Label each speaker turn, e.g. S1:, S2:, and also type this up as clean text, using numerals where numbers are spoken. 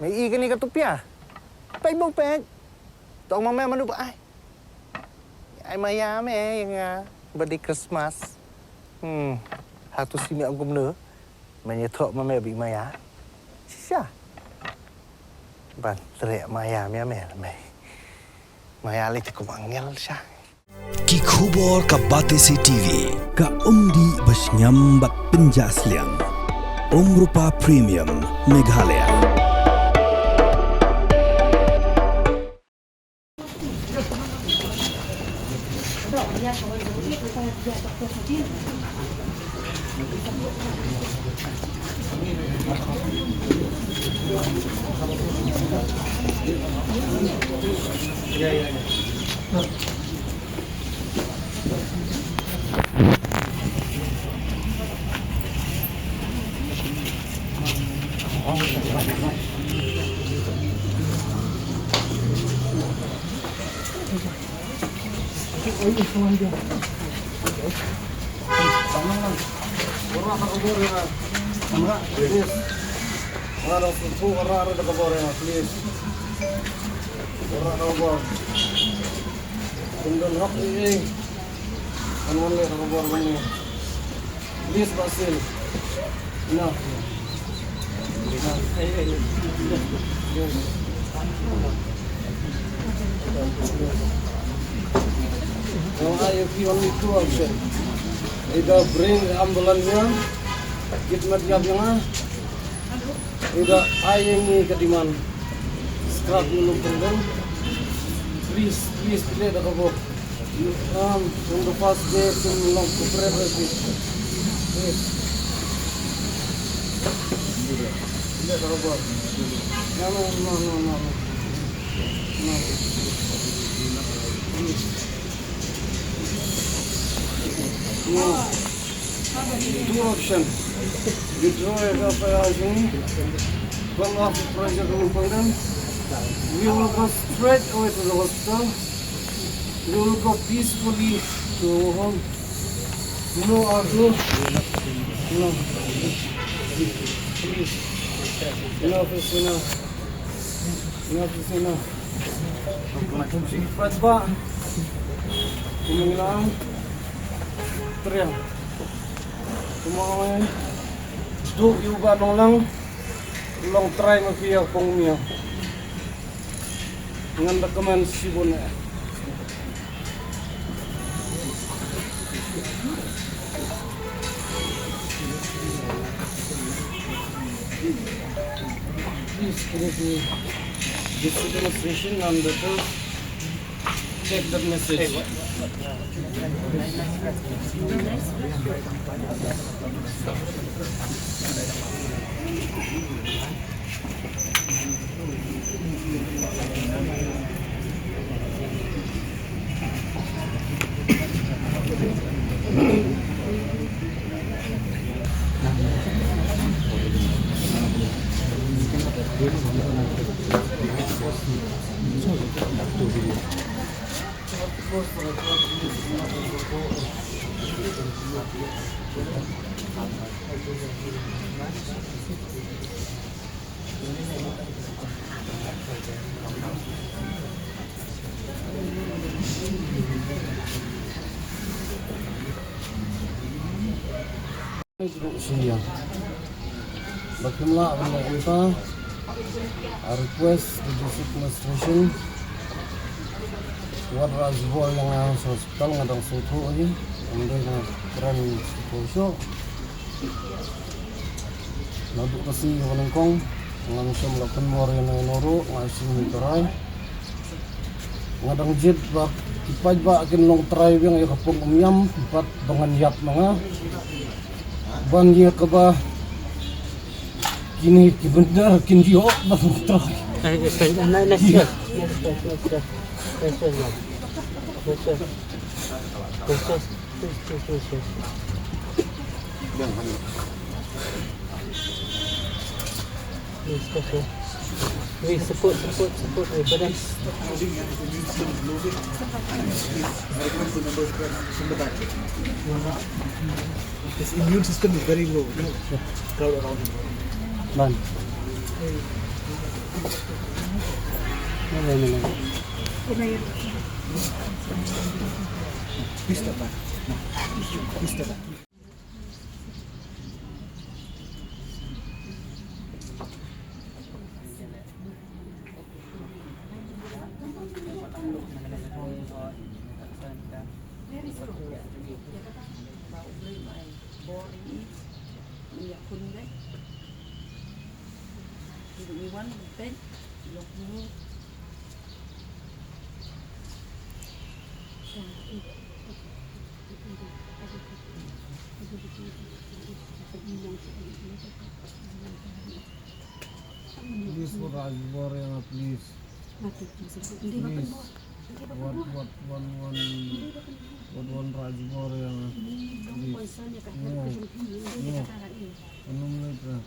S1: Mày y cái này cái tụp à? Bay bông bẹt. Tao mà mẹ mà núp ai mà ya mẹ yang birthday Christmas. Satu sini aku bener. Mày thọ mà mẹ bị maya. Siapa? Ban teriak maya mẹ là mày. Maya lagi cukup angel sah.
S2: Ki khubor ka Batesi TV ka umdi basnyambat penjaslian. Rupa Premium Meghalaya.
S3: If you only two options, either bring the ambulance, get material, either ayam kediman, scrap dulu pun, please play the cover. From the first day to long to please. Play the cover. No. Two options. Withdraw your operation. Come off the pressure component. We will go straight away to the hospital. We will go peacefully to home. No argue. No. Please. Enough is enough. Enough is enough. Cepat Pak. Kumanglang. Teriak. Kumanglang. Duk juga nonglang. Long try mafia pongmia. Ngan rekaman sibone. Please this demonstration and the check that message. Siang. Bagaimana benda kita? I request the district administration buat razbol yang hospital ngadang sutu ini, kemudian keren posyo. Nadu kasi wanengkong, ngan siya melakukan mori na noro, ngasih miterai. Ngadang jet bak ipaj ba akin long try yang ikapong umyam, empat bangan yap mga. Banjir ke bah kini benar kini yo langsung try.
S4: We support everybody. His immune system is very low. Crowd around him.
S3: Man. Please for Rajbor yang please. Please. What one Rajbor yang please. No. Anong litra?